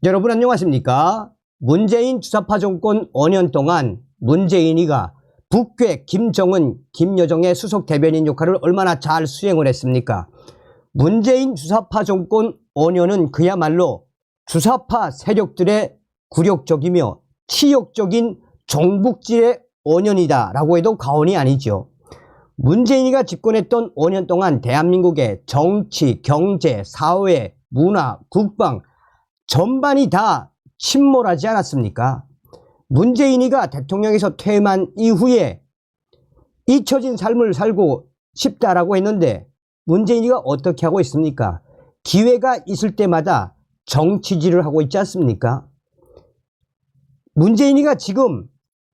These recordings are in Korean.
여러분 안녕하십니까? 문재인 주사파 정권 5년 동안 문재인이가 북괴 김정은, 김여정의 수석 대변인 역할을 얼마나 잘 수행을 했습니까? 문재인 주사파 정권 5년은 그야말로 주사파 세력들의 굴욕적이며 치욕적인 종북질의 5년이다 라고 해도 과언이 아니죠. 문재인이가 집권했던 5년 동안 대한민국의 정치, 경제, 사회, 문화, 국방 전반이 다 침몰하지 않았습니까? 문재인이가 대통령에서 퇴임한 이후에 잊혀진 삶을 살고 싶다라고 했는데 문재인이가 어떻게 하고 있습니까? 기회가 있을 때마다 정치질을 하고 있지 않습니까? 문재인이가 지금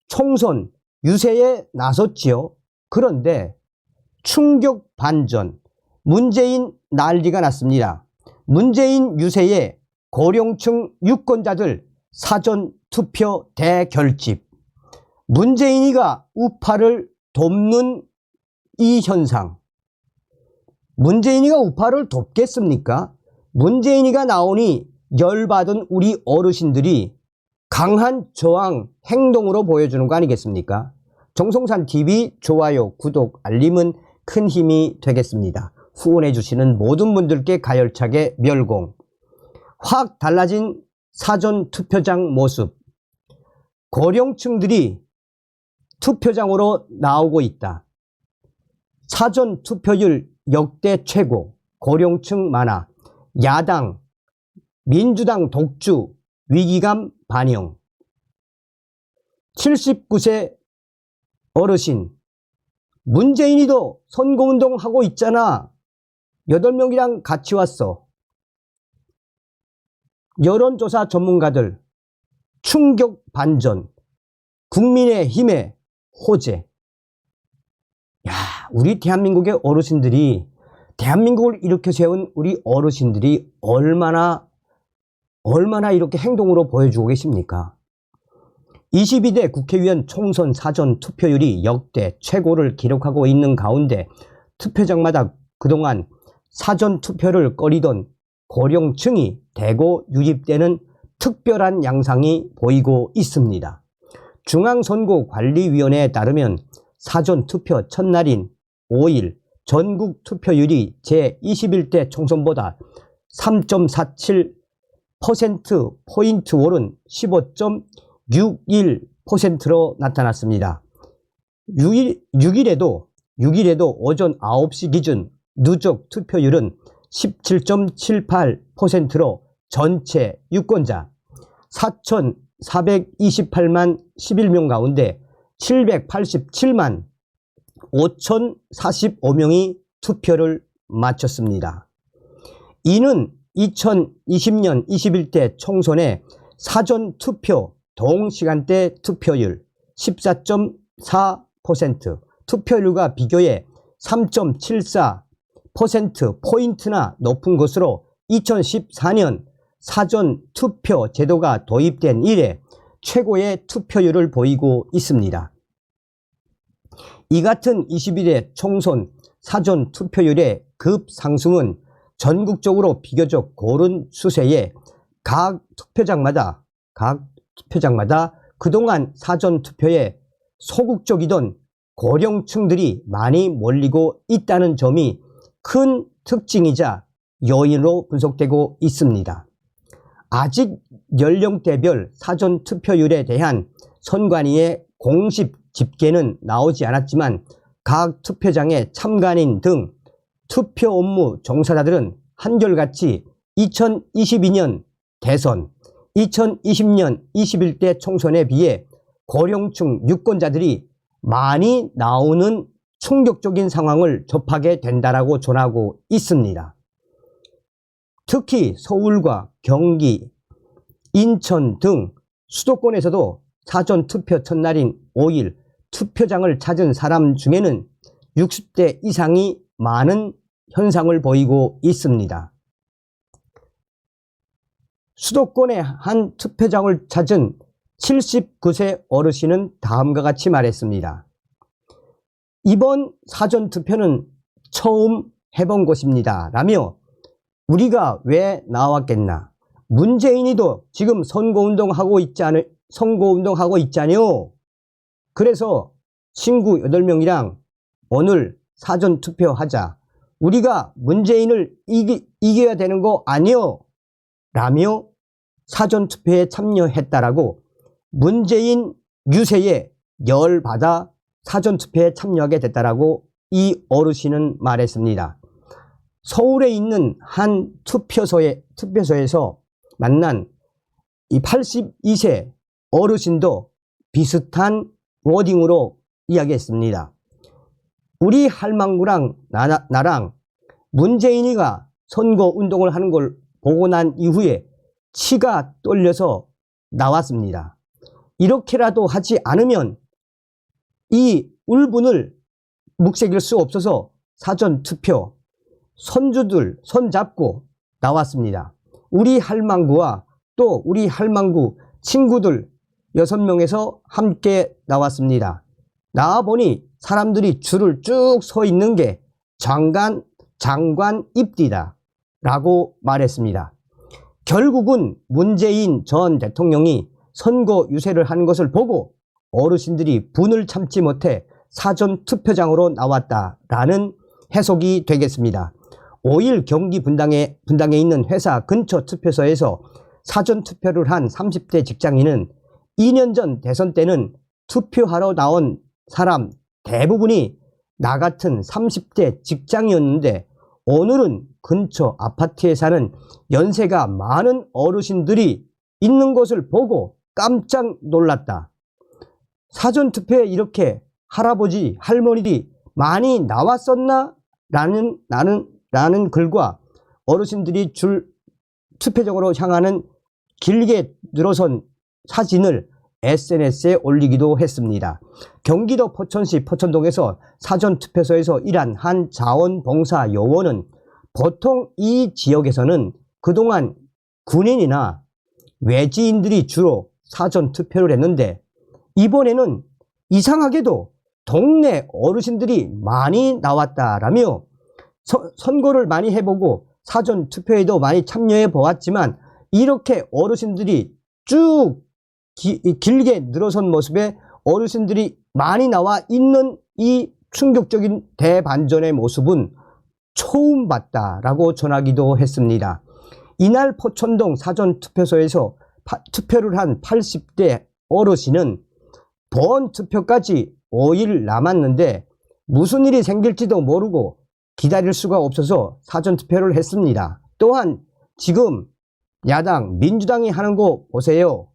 총선 유세에 나섰지요. 그런데 충격 반전, 문재인 난리가 났습니다. 문재인 유세에 고령층 유권자들 사전투표 대결집, 문재인이가 우파를 돕는 이 현상. 문재인이가 우파를 돕겠습니까? 문재인이가 나오니 열받은 우리 어르신들이 강한 저항 행동으로 보여주는 거 아니겠습니까? 정성산TV 좋아요, 구독, 알림은 큰 힘이 되겠습니다. 후원해 주시는 모든 분들께 가열차게 멸공. 확 달라진 사전투표장 모습. 고령층들이 투표장으로 나오고 있다. 사전투표율 역대 최고, 고령층 많아. 야당, 민주당 독주, 위기감 반영. 79세 어르신, 문재인이도 선거운동 하고 있잖아. 8명이랑 같이 왔어. 여론조사 전문가들 충격 반전, 국민의힘의 호재. 야, 우리 대한민국의 어르신들이, 대한민국을 이렇게 세운 우리 어르신들이 얼마나 이렇게 행동으로 보여주고 계십니까? 22대 국회의원 총선 사전 투표율이 역대 최고를 기록하고 있는 가운데 투표장마다 그동안 사전 투표를 꺼리던 고령층이 대거 유입되는 특별한 양상이 보이고 있습니다. 중앙선거관리위원회에 따르면 사전투표 첫날인 5일 전국 투표율이 제21대 총선보다 3.47% 오른 15.61%로 나타났습니다. 6일에도 오전 9시 기준 누적 투표율은 17.78%로 전체 유권자 4,428만 11명 가운데 787만 5,045명이 투표를 마쳤습니다. 이는 2020년 21대 총선의 사전투표 동시간대 투표율 14.4%, 투표율과 비교해 3.74%포인트나 높은 것으로 2014년 사전투표 제도가 도입된 이래 최고의 투표율을 보이고 있습니다. 이 같은 21대 총선 사전투표율의 급상승은 전국적으로 비교적 고른 추세에 각 투표장마다 그동안 사전투표에 소극적이던 고령층들이 많이 몰리고 있다는 점이 큰 특징이자 요인으로 분석되고 있습니다. 아직 연령대별 사전투표율에 대한 선관위의 공식 집계는 나오지 않았지만 각 투표장의 참관인 등 투표 업무 종사자들은 한결같이 2022년 대선, 2020년 21대 총선에 비해 고령층 유권자들이 많이 나오는 충격적인 상황을 접하게 된다라고 전하고 있습니다. 특히 서울과 경기, 인천 등 수도권에서도 사전투표 첫날인 5일 투표장을 찾은 사람 중에는 60대 이상이 많은 현상을 보이고 있습니다. 수도권의 한 투표장을 찾은 79세 어르신은 다음과 같이 말했습니다. 이번 사전투표는 처음 해본 것입니다. 라며 우리가 왜 나왔겠나? 문재인이도 지금 선거운동하고 있잖아요. 그래서 친구 8명이랑 오늘 사전투표하자. 우리가 문재인을 이겨야 되는 거 아니요? 라며 사전투표에 참여했다라고 문재인 유세에 열받아 사전투표에 참여하게 됐다라고 이 어르신은 말했습니다. 서울에 있는 한 투표소에서 만난 이 82세 어르신도 비슷한 워딩으로 이야기했습니다. 우리 할망구랑 나랑 문재인이가 선거운동을 하는 걸 보고 난 이후에 치가 떨려서 나왔습니다. 이렇게라도 하지 않으면 이 울분을 묵새길 수 없어서 사전투표 손주들 손잡고 나왔습니다. 우리 할망구와 또 우리 할망구 친구들 6명에서 함께 나왔습니다. 나와보니 사람들이 줄을 쭉 서 있는 게 장관 입디다 라고 말했습니다. 결국은 문재인 전 대통령이 선거 유세를 하는 것을 보고 어르신들이 분을 참지 못해 사전투표장으로 나왔다라는 해석이 되겠습니다. 5일 경기 분당에 있는 회사 근처 투표소에서 사전투표를 한 30대 직장인은 2년 전 대선 때는 투표하러 나온 사람 대부분이 나 같은 30대 직장이었는데 오늘은 근처 아파트에 사는 연세가 많은 어르신들이 있는 것을 보고 깜짝 놀랐다. 사전투표에 이렇게 할아버지, 할머니들이 많이 나왔었나? 라는 글과 어르신들이 투표장으로 향하는 길게 늘어선 사진을 SNS에 올리기도 했습니다. 경기도 포천시 포천동에서 사전투표소에서 일한 한 자원봉사 요원은 보통 이 지역에서는 그동안 군인이나 외지인들이 주로 사전투표를 했는데 이번에는 이상하게도 동네 어르신들이 많이 나왔다라며 선거를 많이 해보고 사전투표에도 많이 참여해 보았지만 이렇게 어르신들이 쭉 길게 늘어선 모습에 어르신들이 많이 나와 있는 이 충격적인 대반전의 모습은 처음 봤다라고 전하기도 했습니다. 이날 포천동 사전투표소에서 투표를 한 80대 어르신은 본 투표까지 5일 남았는데 무슨 일이 생길지도 모르고 기다릴 수가 없어서 사전투표를 했습니다. 또한 지금 야당 민주당이 하는 거 보세요.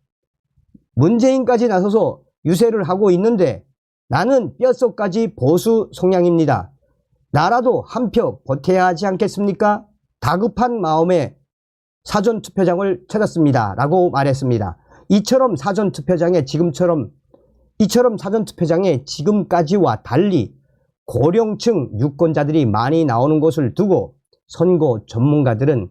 문재인까지 나서서 유세를 하고 있는데 나는 뼛속까지 보수 성향입니다. 나라도 한 표 보태야 하지 않겠습니까? 다급한 마음에 사전투표장을 찾았습니다. 라고 말했습니다. 이처럼 사전투표장에 지금까지와 달리 고령층 유권자들이 많이 나오는 것을 두고 선거 전문가들은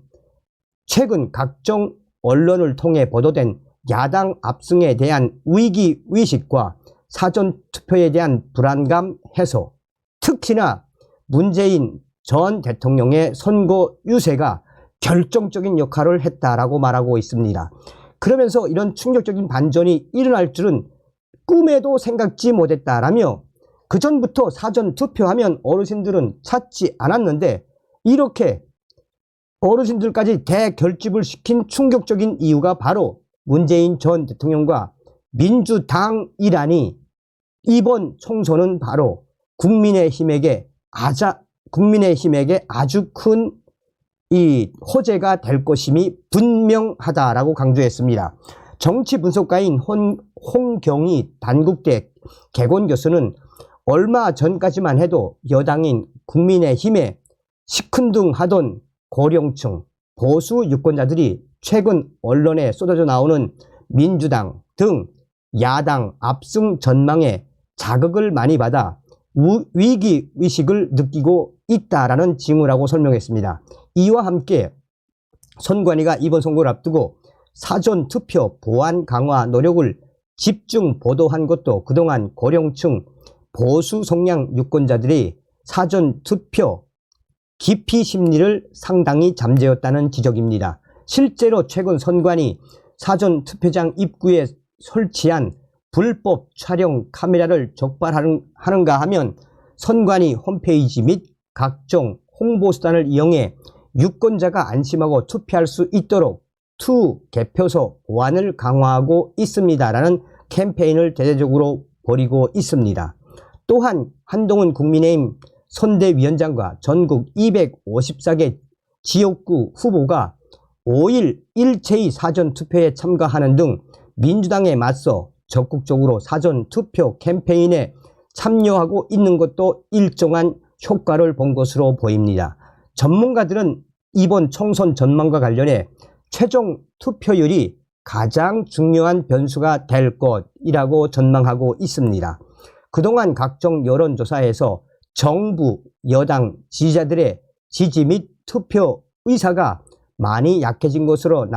최근 각종 언론을 통해 보도된 야당 압승에 대한 위기의식과 사전투표에 대한 불안감 해소, 특히나 문재인 전 대통령의 선거 유세가 결정적인 역할을 했다라고 말하고 있습니다. 그러면서 이런 충격적인 반전이 일어날 줄은 꿈에도 생각지 못했다라며 그전부터 사전투표하면 어르신들은 찾지 않았는데 이렇게 어르신들까지 대결집을 시킨 충격적인 이유가 바로 문재인 전 대통령과 민주당이라니 이번 총선은 바로 국민의힘에게 아주 큰 이 호재가 될 것임이 분명하다라고 강조했습니다. 정치 분석가인 홍경희 단국대 개건 교수는 얼마 전까지만 해도 여당인 국민의힘에 시큰둥하던 고령층, 보수 유권자들이 최근 언론에 쏟아져 나오는 민주당 등 야당 압승 전망에 자극을 많이 받아 위기의식을 느끼고 있다라는 징후라고 설명했습니다. 이와 함께 선관위가 이번 선거를 앞두고 사전투표 보안 강화 노력을 집중 보도한 것도 그동안 고령층 보수 성향 유권자들이 사전투표 기피 심리를 상당히 잠재웠다는 지적입니다. 실제로 최근 선관위 사전투표장 입구에 설치한 불법 촬영 카메라를 적발하는가 하면 선관위 홈페이지 및 각종 홍보수단을 이용해 유권자가 안심하고 투표할 수 있도록 투 개표소 보안을 강화하고 있습니다라는 캠페인을 대대적으로 벌이고 있습니다. 또한 한동훈 국민의힘 선대위원장과 전국 254개 지역구 후보가 5일 일체의 사전투표에 참가하는 등 민주당에 맞서 적극적으로 사전투표 캠페인에 참여하고 있는 것도 일정한 효과를 본 것으로 보입니다. 전문가들은 이번 총선 전망과 관련해 최종 투표율이 가장 중요한 변수가 될 것이라고 전망하고 있습니다. 그동안 각종 여론조사에서 정부, 여당 지지자들의 지지 및 투표 의사가 많이 약해진 것으로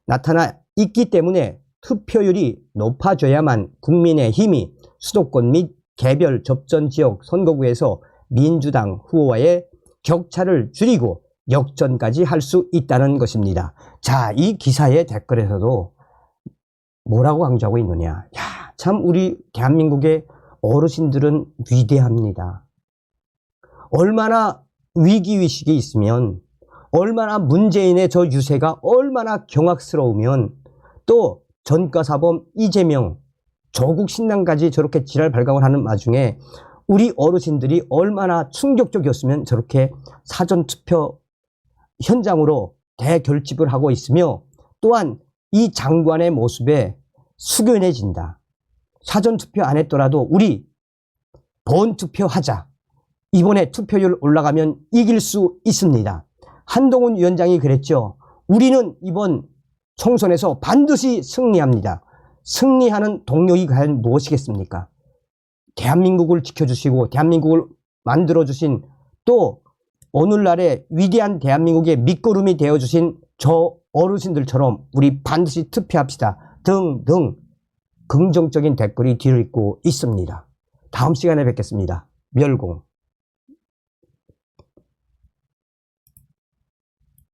나타나 있기 때문에 투표율이 높아져야만 국민의힘이 수도권 및 개별 접전지역 선거구에서 민주당 후보와의 격차를 줄이고 역전까지 할 수 있다는 것입니다. 자, 이 기사의 댓글에서도 뭐라고 강조하고 있느냐. 야, 참 우리 대한민국의 어르신들은 위대합니다. 얼마나 위기의식이 있으면, 얼마나 문재인의 저 유세가 얼마나 경악스러우면 또 전과사범 이재명, 조국 신당까지 저렇게 지랄 발각을 하는 와중에 우리 어르신들이 얼마나 충격적이었으면 저렇게 사전투표 현장으로 대결집을 하고 있으며, 또한 이 장관의 모습에 숙연해진다. 사전투표 안 했더라도 우리 본투표하자. 이번에 투표율 올라가면 이길 수 있습니다. 한동훈 위원장이 그랬죠. 우리는 이번 총선에서 반드시 승리합니다. 승리하는 동력이 과연 무엇이겠습니까? 대한민국을 지켜주시고 대한민국을 만들어주신, 또 오늘날의 위대한 대한민국의 밑거름이 되어주신 저 어르신들처럼 우리 반드시 투표합시다 등등 긍정적인 댓글이 뒤를 잇고 있습니다. 다음 시간에 뵙겠습니다. 멸공.